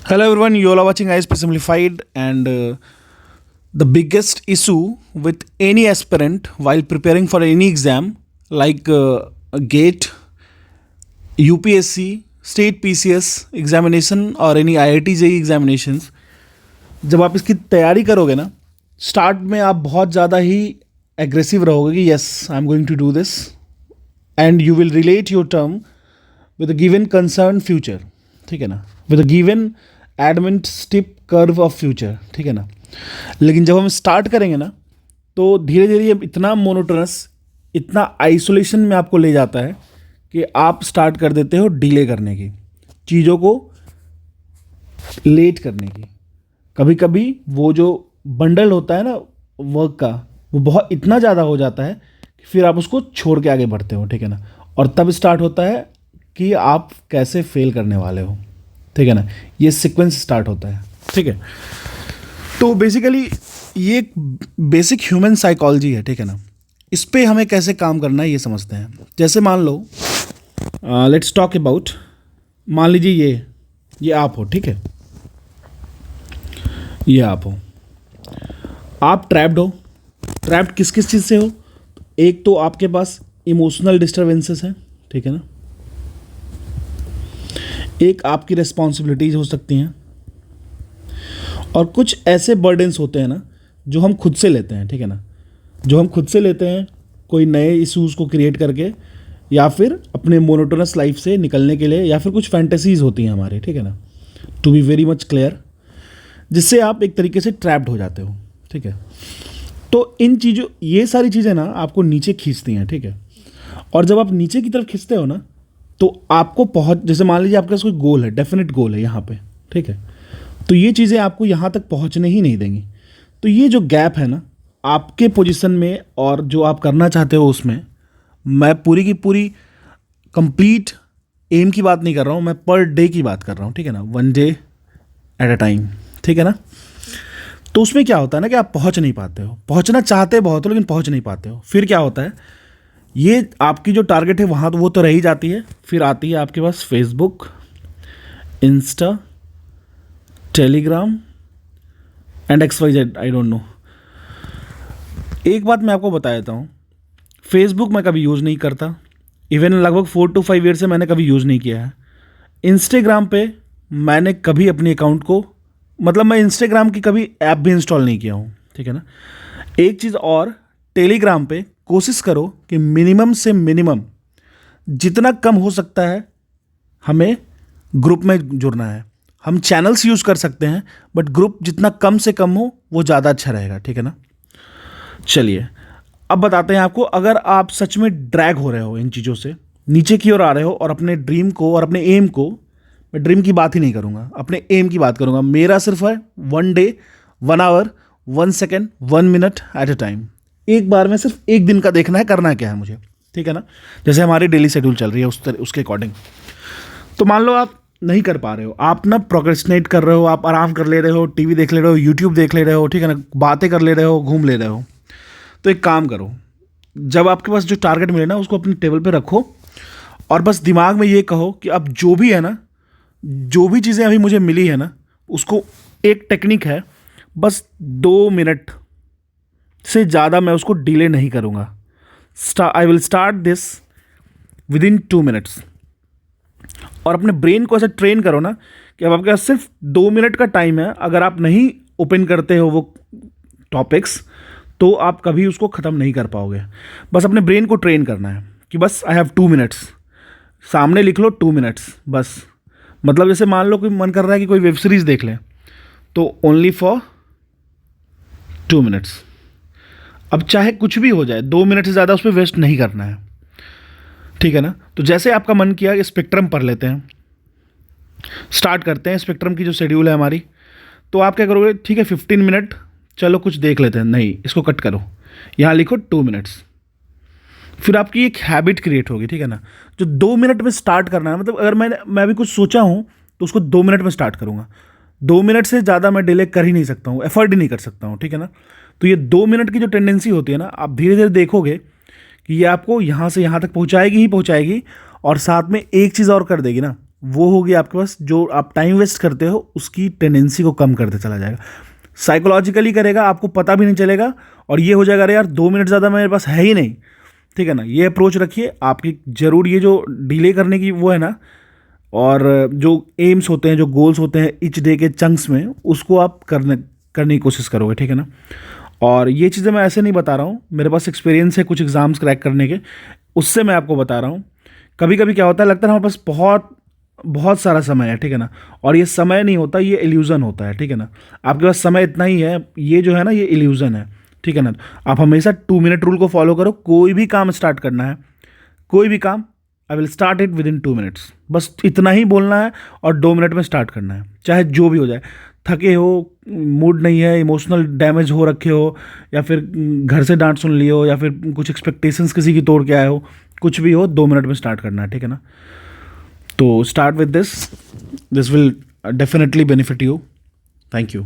Hello everyone, you all are watching ISP Simplified, and the biggest issue with any aspirant while preparing for any exam like a GATE, UPSC, State PCS examination or any IIT JEE examinations, जब आप इसकी तैयारी करोगे ना, start में आप बहुत ज़्यादा ही एग्रेसिव रहोगे कि yes I am going to do this and you will relate your term with a given concerned future, ठीक है ना, with a given adamant steep curve of future, ठीक है ना. लेकिन जब हम स्टार्ट करेंगे ना तो धीरे धीरे ये इतना मोनोटोनस, इतना आइसोलेशन में आपको ले जाता है कि आप स्टार्ट कर देते हो डिले करने की, चीज़ों को लेट करने की. कभी कभी वो जो बंडल होता है ना वर्क का, वो बहुत इतना ज़्यादा हो जाता है कि फिर आप उसको छोड़ के आगे बढ़ते हो, ठीक है ना. और तब स्टार्ट होता है कि आप कैसे फेल करने वाले हो, ठीक है ना. ये सीक्वेंस स्टार्ट होता है, ठीक है. तो बेसिकली ये एक बेसिक ह्यूमन साइकोलॉजी है, ठीक है ना. इस पे हमें कैसे काम करना है ये समझते हैं. जैसे मान लो लेट्स टॉक अबाउट, मान लीजिए ये आप हो, ठीक है, ये आप हो, आप ट्रैप्ड हो. ट्रैप्ड किस किस चीज़ से हो? एक तो आपके पास इमोशनल डिस्टर्बेंसेस हैं, ठीक है ना. एक आपकी रिस्पॉन्सिबिलिटीज़ हो सकती हैं और कुछ ऐसे बर्डन्स होते हैं ना जो हम खुद से लेते हैं, ठीक है ना. जो हम खुद से लेते हैं कोई नए इश्यूज़ को क्रिएट करके, या फिर अपने मोनोटोनस लाइफ से निकलने के लिए, या फिर कुछ फैंटेसीज़ होती हैं हमारी, ठीक है ना. To be very much clear, जिससे आप एक तरीके से ट्रैप्ड हो जाते हो, ठीक है. तो इन चीज़ों, ये सारी चीज़ें ना आपको नीचे खींचती हैं, ठीक है. और जब आप नीचे की तरफ खींचते हो ना तो आपको जैसे मान लीजिए आपके पास कोई गोल है, डेफिनेट गोल है यहाँ पे, ठीक है, तो ये चीज़ें आपको यहाँ तक पहुँचने ही नहीं देंगी. तो ये जो गैप है ना आपके पोजीशन में और जो आप करना चाहते हो उसमें, मैं पूरी की पूरी कंप्लीट एम की बात नहीं कर रहा हूँ, मैं पर डे की बात कर रहा हूँ, ठीक है ना. 1 डे एट अ टाइम, ठीक है ना. तो उसमें क्या होता है ना कि आप पहुँच नहीं पाते हो, पहुँचना चाहते बहुत हो लेकिन पहुँच नहीं पाते हो. फिर क्या होता है, ये आपकी जो टारगेट है वहाँ तो वो तो रह ही जाती है. फिर आती है आपके पास Facebook, Insta, Telegram and XYZ, I don't know. एक बात मैं आपको बता देता हूँ, फेसबुक मैं कभी यूज़ नहीं करता. इवन लगभग 4 to 5 ईयर से मैंने कभी यूज़ नहीं किया है. इंस्टाग्राम पे मैंने कभी अपने अकाउंट को, मतलब मैं इंस्टाग्राम की कभी ऐप भी इंस्टॉल नहीं किया हूँ, ठीक है ना. एक चीज़ और, टेलीग्राम पे कोशिश करो कि मिनिमम से मिनिमम जितना कम हो सकता है हमें ग्रुप में जुड़ना है. हम चैनल्स यूज़ कर सकते हैं बट ग्रुप जितना कम से कम हो वो ज़्यादा अच्छा रहेगा, ठीक है ना. चलिए अब बताते हैं आपको, अगर आप सच में ड्रैग हो रहे हो इन चीज़ों से, नीचे की ओर आ रहे हो और अपने ड्रीम को और अपने एम को, मैं ड्रीम की बात ही नहीं करूँगा, अपने एम की बात करूँगा. मेरा सिर्फ है 1 day 1 hour 1 second 1 minute at a time. एक बार में सिर्फ एक दिन का देखना है, करना क्या है मुझे, ठीक है ना. जैसे हमारी डेली शेड्यूल चल रही है उसके अकॉर्डिंग. तो मान लो आप नहीं कर पा रहे हो, आप ना प्रोक्रेस्टिनेट कर रहे हो, आप आराम कर ले रहे हो, टीवी देख ले रहे हो, यूट्यूब देख ले रहे हो, ठीक है ना, बातें कर ले रहे हो, घूम ले रहे हो. तो एक काम करो, जब आपके पास जो टारगेट मिले ना उसको अपने टेबल पे रखो और बस दिमाग में ये कहो कि अब जो भी है ना, जो भी चीज़ें अभी मुझे मिली है ना, उसको, एक टेक्निक है, बस 2 मिनट से ज़्यादा मैं उसको डिले नहीं करूँगा. I will start this with in 2 minutes. और अपने ब्रेन को ऐसा ट्रेन करो ना कि अब आपके पास सिर्फ 2 मिनट का टाइम है. अगर आप नहीं ओपन करते हो वो टॉपिक्स तो आप कभी उसको ख़त्म नहीं कर पाओगे. बस अपने ब्रेन को ट्रेन करना है कि बस आई हैव 2 मिनट्स, सामने लिख लो 2 मिनट्स बस. मतलब जैसे मान लो कोई मन कर रहा है कि कोई वेब सीरीज़ देख लें, तो ओनली फॉर 2 मिनट्स. अब चाहे कुछ भी हो जाए, 2 मिनट से ज़्यादा उस पर वेस्ट नहीं करना है, ठीक है ना. तो जैसे आपका मन किया, स्पेक्ट्रम पढ़ लेते हैं, स्टार्ट करते हैं. स्पेक्ट्रम की जो शेड्यूल है हमारी, तो आप क्या करोगे, ठीक है 15 मिनट, चलो कुछ देख लेते हैं, नहीं इसको कट करो, यहाँ लिखो 2 मिनट्स. फिर आपकी एक हैबिट क्रिएट होगी, ठीक है ना, जो 2 मिनट में स्टार्ट करना है. मतलब अगर मैं भी कुछ सोचा हूँ तो उसको 2 मिनट में स्टार्ट करूँगा. 2 मिनट से ज़्यादा मैं डिले कर ही नहीं सकता हूँ, एफर्ट ही नहीं कर सकता हूँ, ठीक है ना. तो ये 2 मिनट की जो टेंडेंसी होती है ना, आप धीरे धीरे देखोगे कि ये आपको यहाँ से यहाँ तक पहुँचाएगी ही पहुँचाएगी. और साथ में एक चीज़ और कर देगी ना, वो होगी आपके पास, जो आप टाइम वेस्ट करते हो उसकी टेंडेंसी को कम करते चला जाएगा। साइकोलॉजिकली करेगा, आपको पता भी नहीं चलेगा, और ये हो जाएगा अरे यार 2 मिनट ज़्यादा मेरे पास है ही नहीं, ठीक है ना। ये अप्रोच रखिए आपकी, जरूर ये जो डिले करने की वो है ना, और जो एम्स होते हैं, जो गोल्स होते हैं ईच डे के चंक्स में, उसको आप करने की कोशिश करोगे, ठीक है ना। और ये चीज़ें मैं ऐसे नहीं बता रहा हूँ, मेरे पास एक्सपीरियंस है कुछ एग्ज़ाम्स क्रैक करने के, उससे मैं आपको बता रहा हूँ। कभी कभी क्या होता है, लगता है हमारे पास बहुत बहुत सारा समय है, ठीक है ना, और ये समय नहीं होता, ये इल्यूज़न होता है, ठीक है ना। आपके पास समय इतना ही है, ये जो है ना, ये इल्यूज़न है, ठीक है ना। आप हमेशा 2 मिनट रूल को फॉलो करो, कोई भी काम स्टार्ट करना है, कोई भी काम, I will start it with in 2 minutes, बस इतना ही बोलना है और 2 मिनट में स्टार्ट करना है, चाहे जो भी हो जाए। थके हो, मूड नहीं है, इमोशनल डैमेज हो रखे हो, या फिर घर से डांट सुन लियो, या फिर कुछ एक्सपेक्टेशंस किसी की तोड़ के आए हो, कुछ भी हो, 2 मिनट में स्टार्ट करना है, ठीक है ना। तो start with this will definitely benefit you. Thank you.